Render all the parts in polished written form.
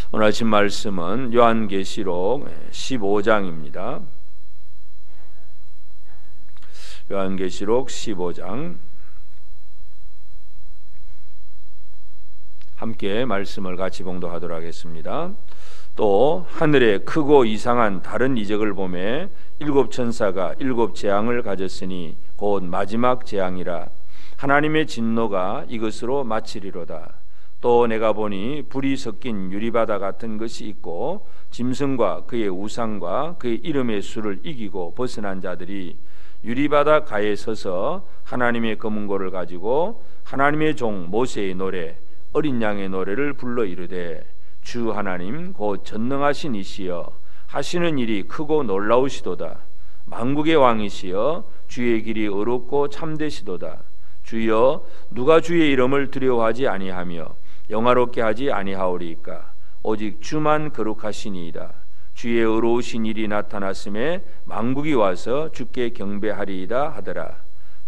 오늘 아침 말씀은 요한계시록 15장입니다. 요한계시록 15장 함께 말씀을 같이 봉독하도록 하겠습니다. 또 하늘에 크고 이상한 다른 이적을 보매 일곱 천사가 일곱 재앙을 가졌으니 곧 마지막 재앙이라. 하나님의 진노가 이것으로 마치리로다. 또 내가 보니 불이 섞인 유리바다 같은 것이 있고 짐승과 그의 우상과 그의 이름의 수를 이기고 벗어난 자들이 유리바다 가에 서서 하나님의 검은고를 가지고 하나님의 종 모세의 노래 어린 양의 노래를 불러 이르되 주 하나님 곧 전능하신 이시여 하시는 일이 크고 놀라우시도다. 만국의 왕이시여 주의 길이 의롭고 참되시도다. 주여 누가 주의 이름을 두려워하지 아니하며 영화롭게 하지 아니하오리이까. 오직 주만 거룩하시니이다. 주의 의로우신 일이 나타났음에 만국이 와서 주께 경배하리이다 하더라.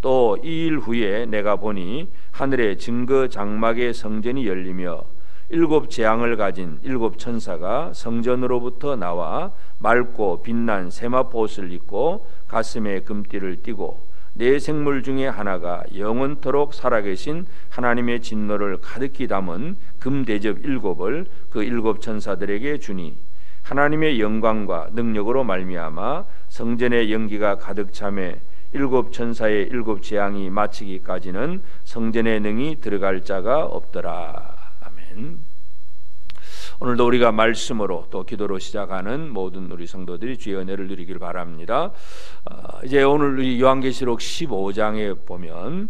또 이 일 후에 내가 보니 하늘의 증거 장막의 성전이 열리며 일곱 재앙을 가진 일곱 천사가 성전으로부터 나와 맑고 빛난 세마포 옷을 입고 가슴에 금띠를 띠고 네 생물 중에 하나가 영원토록 살아계신 하나님의 진노를 가득히 담은 금대접 일곱을 그 일곱 천사들에게 주니 하나님의 영광과 능력으로 말미암아 성전의 연기가 가득 차매 일곱 천사의 일곱 재앙이 마치기까지는 성전에 능히 들어갈 자가 없더라. 아멘. 오늘도 우리가 말씀으로 또 기도로 시작하는 모든 우리 성도들이 주의 은혜를 누리길 바랍니다. 이제 오늘 우리 요한계시록 15장에 보면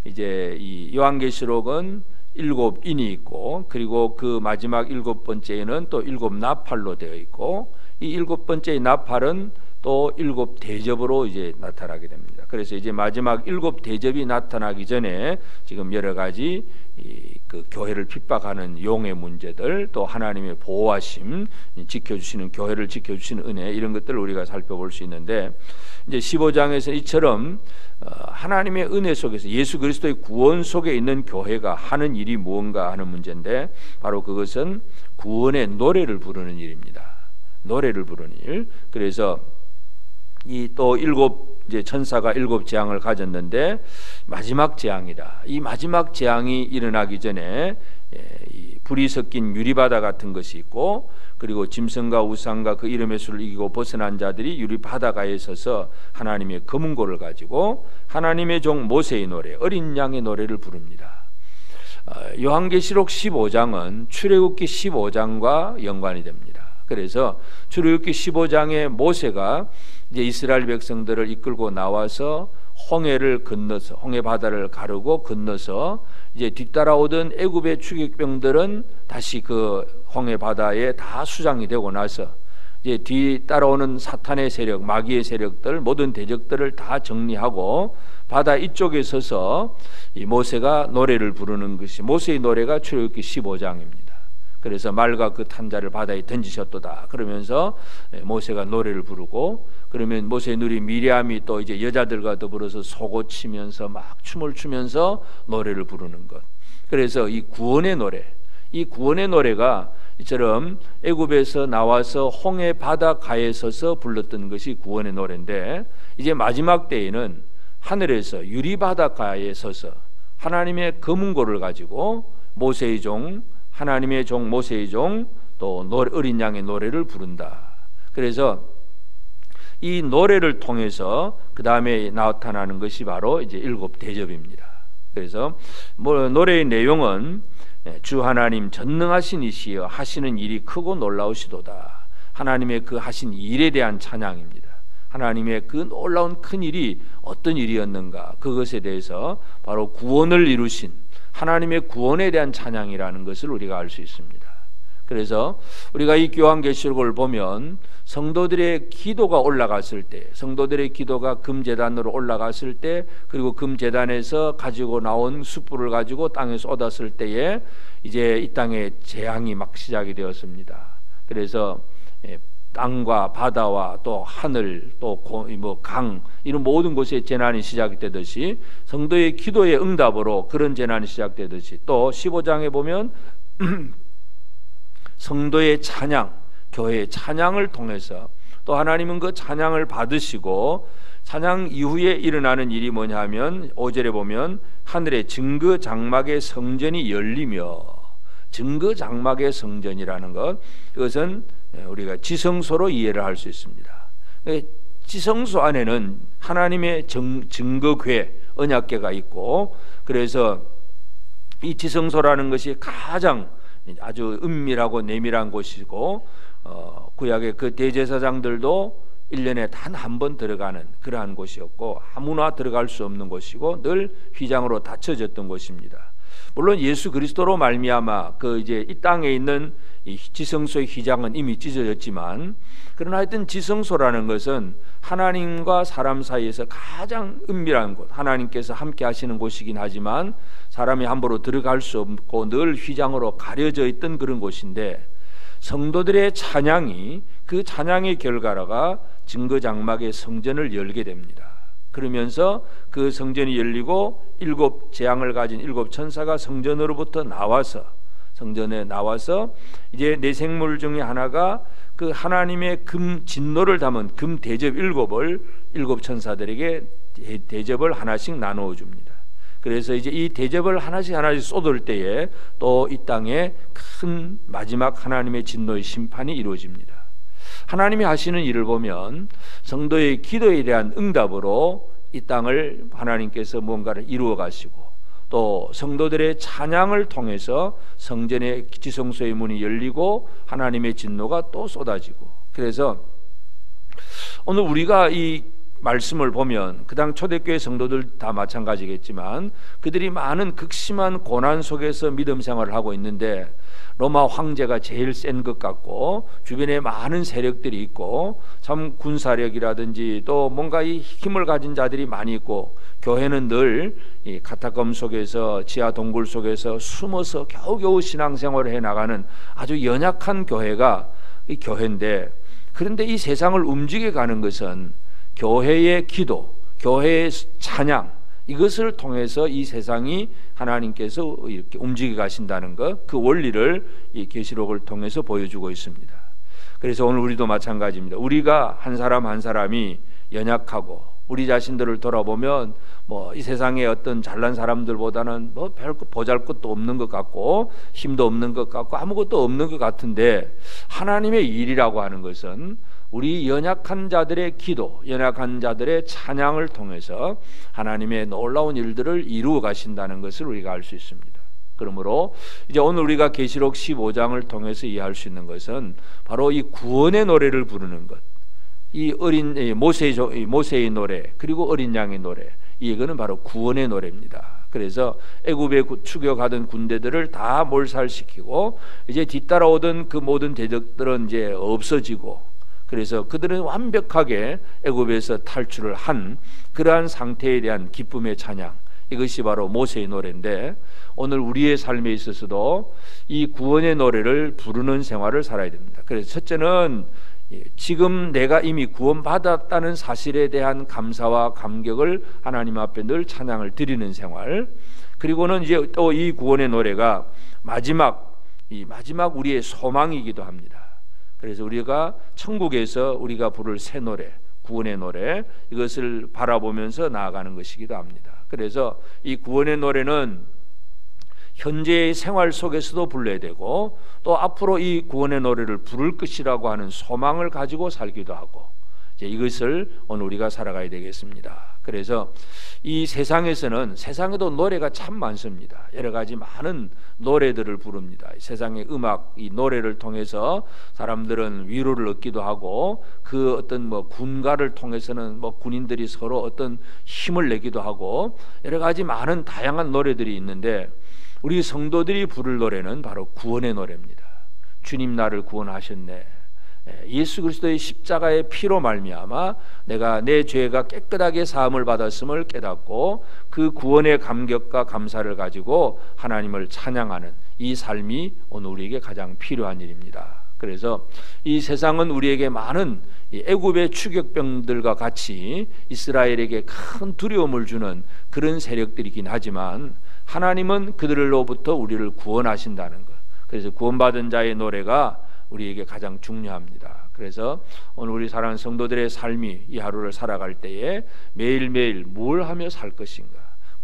이제 이 요한계시록은 일곱 인이 있고 그리고 그 마지막 일곱 번째에는 또 일곱 나팔로 되어 있고 이 일곱 번째의 나팔은 또 일곱 대접으로 이제 나타나게 됩니다. 그래서 이제 마지막 일곱 대접이 나타나기 전에 지금 여러 가지 그 교회를 핍박하는 용의 문제들, 또 하나님의 보호하심, 지켜주시는 교회를 지켜주시는 은혜, 이런 것들을 우리가 살펴볼 수 있는데 이제 15장에서 이처럼 하나님의 은혜 속에서 예수 그리스도의 구원 속에 있는 교회가 하는 일이 무언가 하는 문제인데 바로 그것은 구원의 노래를 부르는 일입니다. 노래를 부르는 일. 그래서 이 또 일곱 이제 천사가 일곱 재앙을 가졌는데 마지막 재앙이다. 이 마지막 재앙이 일어나기 전에 이 불이 섞인 유리바다 같은 것이 있고 그리고 짐승과 우상과 그 이름의 수를 이기고 벗어난 자들이 유리바다가에 서서 하나님의 검은고를 가지고 하나님의 종 모세의 노래 어린 양의 노래를 부릅니다. 요한계시록 15장은 출애굽기 15장과 연관이 됩니다. 그래서 출애굽기 15장에 모세가 이제 이스라엘 백성들을 이끌고 나와서 홍해를 건너서 홍해 바다를 가르고 건너서 이제 뒤따라오던 애굽의 추격병들은 다시 그 홍해 바다에 다 수장이 되고 나서 이제 뒤따라오는 사탄의 세력, 마귀의 세력들, 모든 대적들을 다 정리하고 바다 이쪽에 서서 이 모세가 노래를 부르는 것이 모세의 노래가 출애굽기 15장입니다. 그래서 말과 그 탄자를 바다에 던지셨도다 그러면서 모세가 노래를 부르고 그러면 모세의 누리 미리암이 또 이제 여자들과 더불어서 소고 치면서 막 춤을 추면서 노래를 부르는 것. 그래서 이 구원의 노래, 이 구원의 노래가 이처럼 애굽에서 나와서 홍해 바다 가에 서서 불렀던 것이 구원의 노래인데 이제 마지막 때에는 하늘에서 유리 바닷가에 서서 하나님의 검은고를 가지고 모세의 종 하나님의 종 모세의 종 또 어린 양의 노래를 부른다. 그래서 이 노래를 통해서 그 다음에 나타나는 것이 바로 이제 일곱 대접입니다. 그래서 노래의 내용은 주 하나님 전능하신 이시여 하시는 일이 크고 놀라우시도다. 하나님의 그 하신 일에 대한 찬양입니다. 하나님의 그 놀라운 큰 일이 어떤 일이었는가 그것에 대해서 바로 구원을 이루신 하나님의 구원에 대한 찬양이라는 것을 우리가 알 수 있습니다. 그래서 우리가 이 요한계시록을 보면 성도들의 기도가 올라갔을 때 성도들의 기도가 금제단으로 올라갔을 때 그리고 금제단에서 가지고 나온 숯불을 가지고 땅에 쏟았을 때에 이제 이 땅에 재앙이 막 시작이 되었습니다. 그래서 땅과 바다와 또 하늘 또 강 이런 모든 곳에 재난이 시작되듯이 성도의 기도의 응답으로 그런 재난이 시작되듯이 또 15장에 보면 성도의 찬양, 교회의 찬양을 통해서 또 하나님은 그 찬양을 받으시고 찬양 이후에 일어나는 일이 뭐냐 하면 5절에 보면 하늘의 증거 장막의 성전이 열리며, 증거 장막의 성전이라는 것, 이것은 우리가 지성소로 이해를 할 수 있습니다. 지성소 안에는 하나님의 증거궤, 언약궤가 있고, 그래서 이 지성소라는 것이 가장 아주 은밀하고 내밀한 곳이고, 구약의 그 대제사장들도 1년에 단 한 번 들어가는 그러한 곳이었고, 아무나 들어갈 수 없는 곳이고 늘 휘장으로 닫혀졌던 곳입니다. 물론 예수 그리스도로 말미암아 그 이제 이 땅에 있는 이 지성소의 휘장은 이미 찢어졌지만, 그러나 하여튼 지성소라는 것은 하나님과 사람 사이에서 가장 은밀한 곳, 하나님께서 함께 하시는 곳이긴 하지만 사람이 함부로 들어갈 수 없고 늘 휘장으로 가려져 있던 그런 곳인데, 성도들의 찬양이, 그 찬양의 결과가 증거장막의 성전을 열게 됩니다. 그러면서 그 성전이 열리고 7 재앙을 가진 7 천사가 성전으로부터 나와서, 성전에 나와서 이제 내 생물 중에 하나가 그 하나님의 금 진노를 담은 금 대접 7을 7 천사들에게 대접을 하나씩 나누어 줍니다. 그래서 이제 이 대접을 하나씩 쏟을 때에 또 이 땅에 큰 마지막 하나님의 진노의 심판이 이루어집니다. 하나님이 하시는 일을 보면 성도의 기도에 대한 응답으로 이 땅을 하나님께서 무언가를 이루어 가시고, 또 성도들의 찬양을 통해서 성전의 지성소의 문이 열리고 하나님의 진노가 또 쏟아지고, 그래서 오늘 우리가 이 말씀을 보면 그 당 초대교회 성도들 다 마찬가지겠지만 그들이 많은 극심한 고난 속에서 믿음 생활을 하고 있는데, 로마 황제가 제일 센 것 같고 주변에 많은 세력들이 있고 참 군사력이라든지 또 뭔가 이 힘을 가진 자들이 많이 있고, 교회는 늘 이 카타콤 속에서, 지하 동굴 속에서 숨어서 겨우겨우 신앙생활을 해나가는 아주 연약한 교회가 이 교회인데, 그런데 이 세상을 움직여 가는 것은 교회의 기도, 교회의 찬양, 이것을 통해서 이 세상이 하나님께서 이렇게 움직여 가신다는 것, 그 원리를 이 계시록을 통해서 보여주고 있습니다. 그래서 오늘 우리도 마찬가지입니다. 우리가 한 사람 한 사람이 연약하고 우리 자신들을 돌아보면 뭐 이 세상에 어떤 잘난 사람들보다는 뭐 별 보잘것도 없는 것 같고 힘도 없는 것 같고 아무것도 없는 것 같은데, 하나님의 일이라고 하는 것은 우리 연약한 자들의 기도, 연약한 자들의 찬양을 통해서 하나님의 놀라운 일들을 이루어 가신다는 것을 우리가 알 수 있습니다. 그러므로 이제 오늘 우리가 계시록 15장을 통해서 이해할 수 있는 것은 바로 이 구원의 노래를 부르는 것, 이 어린 모세의 노래, 그리고 어린 양의 노래, 이거는 바로 구원의 노래입니다. 그래서 애굽에 추격하던 군대들을 다 몰살시키고 이제 뒤따라오던 그 모든 대적들은 이제 없어지고, 그래서 그들은 완벽하게 애굽에서 탈출을 한 그러한 상태에 대한 기쁨의 찬양, 이것이 바로 모세의 노래인데, 오늘 우리의 삶에 있어서도 이 구원의 노래를 부르는 생활을 살아야 됩니다. 그래서 첫째는 지금 내가 이미 구원받았다는 사실에 대한 감사와 감격을 하나님 앞에 늘 찬양을 드리는 생활, 그리고는 이제 또 이 구원의 노래가 마지막 우리의 소망이기도 합니다. 그래서 우리가 천국에서 우리가 부를 새 노래, 구원의 노래, 이것을 바라보면서 나아가는 것이기도 합니다. 그래서 이 구원의 노래는 현재의 생활 속에서도 불러야 되고, 또 앞으로 이 구원의 노래를 부를 것이라고 하는 소망을 가지고 살기도 하고, 이제 이것을 오늘 우리가 살아가야 되겠습니다. 그래서 이 세상에도 노래가 참 많습니다. 여러 가지 많은 노래들을 부릅니다. 세상의 음악, 이 노래를 통해서 사람들은 위로를 얻기도 하고, 그 어떤 군가를 통해서는 군인들이 서로 어떤 힘을 내기도 하고, 여러 가지 많은 다양한 노래들이 있는데, 우리 성도들이 부를 노래는 바로 구원의 노래입니다. 주님 나를 구원하셨네. 예수 그리스도의 십자가의 피로 말미암아 내가 내 죄가 깨끗하게 사함을 받았음을 깨닫고 그 구원의 감격과 감사를 가지고 하나님을 찬양하는 이 삶이 오늘 우리에게 가장 필요한 일입니다. 그래서 이 세상은 우리에게 많은 애굽의 추격병들과 같이 이스라엘에게 큰 두려움을 주는 그런 세력들이긴 하지만, 하나님은 그들로부터 우리를 구원하신다는 것, 그래서 구원받은 자의 노래가 우리에게 가장 중요합니다. 그래서 오늘 우리 사랑하는 성도들의 삶이 이 하루를 살아갈 때에 매일매일 뭘 하며 살 것인가,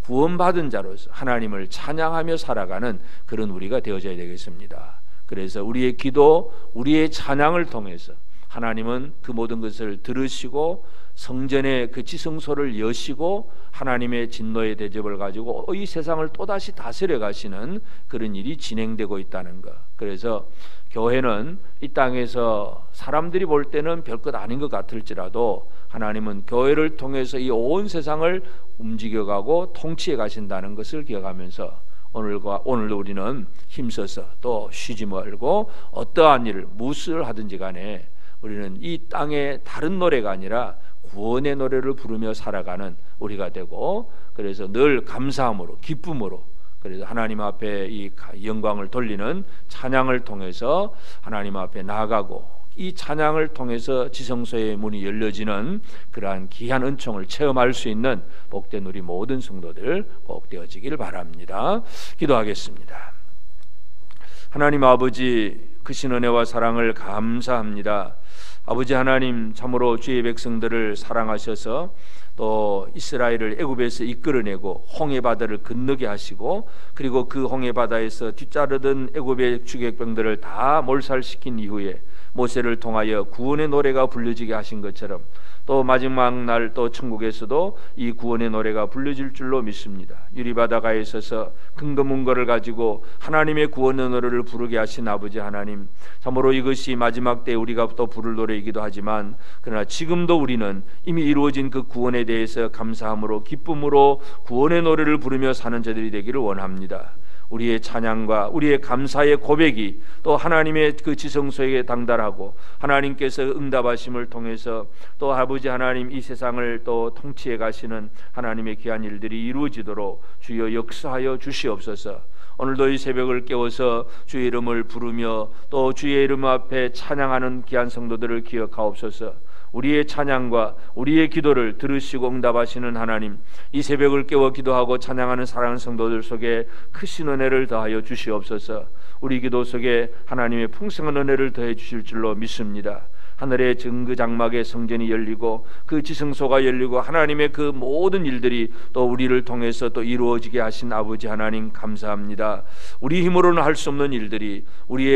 구원받은 자로서 하나님을 찬양하며 살아가는 그런 우리가 되어져야 되겠습니다. 그래서 우리의 기도, 우리의 찬양을 통해서 하나님은 그 모든 것을 들으시고 성전의 그 지성소를 여시고 하나님의 진노의 대접을 가지고 이 세상을 또다시 다스려 가시는 그런 일이 진행되고 있다는 것. 그래서 교회는 이 땅에서 사람들이 볼 때는 별것 아닌 것 같을지라도 하나님은 교회를 통해서 이 온 세상을 움직여가고 통치해 가신다는 것을 기억하면서 오늘도 우리는 힘써서 또 쉬지 말고 어떠한 일을 무엇을 하든지 간에 우리는 이 땅의 다른 노래가 아니라 구원의 노래를 부르며 살아가는 우리가 되고, 그래서 늘 감사함으로 기쁨으로, 그래서 하나님 앞에 이 영광을 돌리는 찬양을 통해서 하나님 앞에 나아가고, 이 찬양을 통해서 지성소의 문이 열려지는 그러한 귀한 은총을 체험할 수 있는 복된 우리 모든 성도들 꼭 되어지길 바랍니다. 기도하겠습니다. 하나님 아버지, 크신 은혜와 사랑을 감사합니다. 아버지 하나님, 참으로 주의 백성들을 사랑하셔서 또 이스라엘을 애굽에서 이끌어내고 홍해 바다를 건너게 하시고, 그리고 그 홍해 바다에서 뒤따르던 애굽의 주객병들을 다 몰살시킨 이후에 모세를 통하여 구원의 노래가 불려지게 하신 것처럼 또 마지막 날 또 천국에서도 이 구원의 노래가 불려질 줄로 믿습니다. 유리바다가에 있어서 금거문거를 가지고 하나님의 구원의 노래를 부르게 하신 아버지 하나님, 참으로 이것이 마지막 때 우리가 또 부를 노래이기도 하지만, 그러나 지금도 우리는 이미 이루어진 그 구원에 대해서 감사함으로 기쁨으로 구원의 노래를 부르며 사는 자들이 되기를 원합니다. 우리의 찬양과 우리의 감사의 고백이 또 하나님의 그 지성소에게 당달하고 하나님께서 응답하심을 통해서 또 아버지 하나님 이 세상을 또 통치해 가시는 하나님의 귀한 일들이 이루어지도록 주여 역사하여 주시옵소서. 오늘도 이 새벽을 깨워서 주의 이름을 부르며 또 주의 이름 앞에 찬양하는 귀한 성도들을 기억하옵소서. 우리의 찬양과 우리의 기도를 들으시고 응답하시는 하나님, 이 새벽을 깨워 기도하고 찬양하는 사랑하는 성도들 속에 크신 은혜를 더하여 주시옵소서. 우리 기도 속에 하나님의 풍성한 은혜를 더해 주실 줄로 믿습니다. 하늘의 정거장막의 성전이 열리고 그 지성소가 열리고 하나님의 그 모든 일들이 또 우리를 통해서 또 이루어지게 하신 아버지 하나님 감사합니다. 우리 힘으로는 할 수 없는 일들이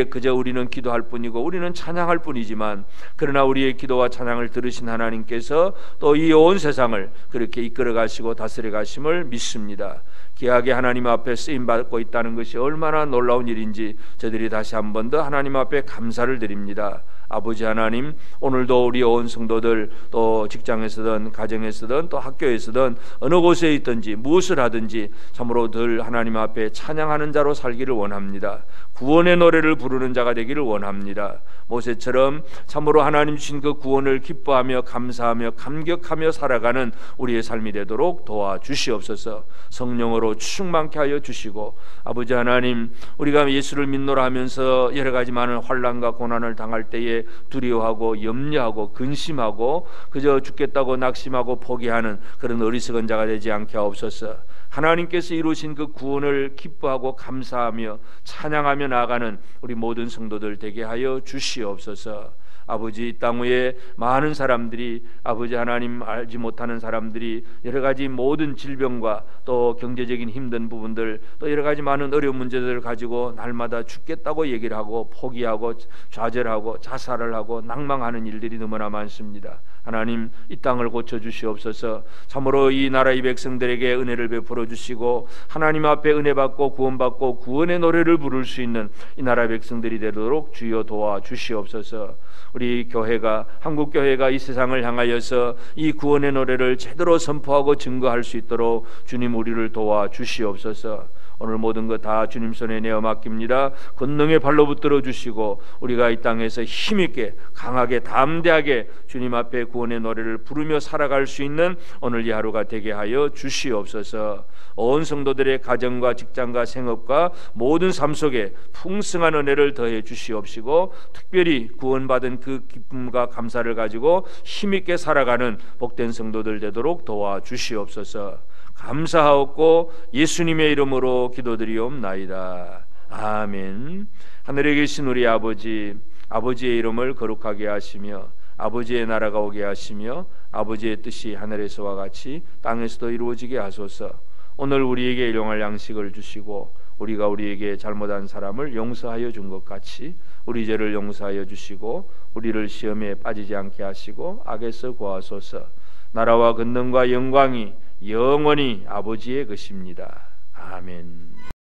그저 우리는 기도할 뿐이고 우리는 찬양할 뿐이지만, 그러나 우리의 기도와 찬양을 들으신 하나님께서 또 이 온 세상을 그렇게 이끌어 가시고 다스려 가심을 믿습니다. 귀하게 하나님 앞에 쓰임 받고 있다는 것이 얼마나 놀라운 일인지 저들이 다시 한 번 더 하나님 앞에 감사를 드립니다. 아버지 하나님, 오늘도 우리 온 성도들 또 직장에서든 가정에서든 또 학교에서든 어느 곳에 있든지 무엇을 하든지 참으로 늘 하나님 앞에 찬양하는 자로 살기를 원합니다. 구원의 노래를 부르는 자가 되기를 원합니다. 모세처럼 참으로 하나님 주신 그 구원을 기뻐하며 감사하며 감격하며 살아가는 우리의 삶이 되도록 도와주시옵소서. 성령으로 충만케 하여 주시고, 아버지 하나님, 우리가 예수를 믿노라 하면서 여러 가지 많은 환난과 고난을 당할 때에 두려워하고 염려하고 근심하고 그저 죽겠다고 낙심하고 포기하는 그런 어리석은 자가 되지 않게 하옵소서. 하나님께서 이루신 그 구원을 기뻐하고 감사하며 찬양하며 나아가는 우리 모든 성도들 되게 하여 주시옵소서. 아버지, 이 땅 위에 많은 사람들이, 아버지 하나님 알지 못하는 사람들이 여러 가지 모든 질병과 또 경제적인 힘든 부분들 또 여러 가지 많은 어려운 문제들을 가지고 날마다 죽겠다고 얘기를 하고 포기하고 좌절하고 자살을 하고 낭망하는 일들이 너무나 많습니다. 하나님, 이 땅을 고쳐주시옵소서. 참으로 이 나라의 백성들에게 은혜를 베풀어 주시고 하나님 앞에 은혜 받고 구원받고 구원의 노래를 부를 수 있는 이 나라 백성들이 되도록 주여 도와주시옵소서. 우리 교회가, 한국교회가 이 세상을 향하여서 이 구원의 노래를 제대로 선포하고 증거할 수 있도록 주님 우리를 도와주시옵소서. 오늘 모든 것 다 주님 손에 내어 맡깁니다. 권능의 발로 붙들어 주시고 우리가 이 땅에서 힘있게 강하게 담대하게 주님 앞에 구원의 노래를 부르며 살아갈 수 있는 오늘 이 하루가 되게 하여 주시옵소서. 온 성도들의 가정과 직장과 생업과 모든 삶 속에 풍성한 은혜를 더해 주시옵시고, 특별히 구원받은 그 기쁨과 감사를 가지고 힘있게 살아가는 복된 성도들 되도록 도와주시옵소서. 감사하옵고 예수님의 이름으로 기도드리옵나이다. 아멘. 하늘에 계신 우리 아버지, 아버지의 이름을 거룩하게 하시며 아버지의 나라가 오게 하시며 아버지의 뜻이 하늘에서와 같이 땅에서도 이루어지게 하소서. 오늘 우리에게 일용할 양식을 주시고 우리가 우리에게 잘못한 사람을 용서하여 준 것 같이 우리 죄를 용서하여 주시고 우리를 시험에 빠지지 않게 하시고 악에서 구하소서. 나라와 권능과 영광이 영원히 아버지의 것입니다. 아멘.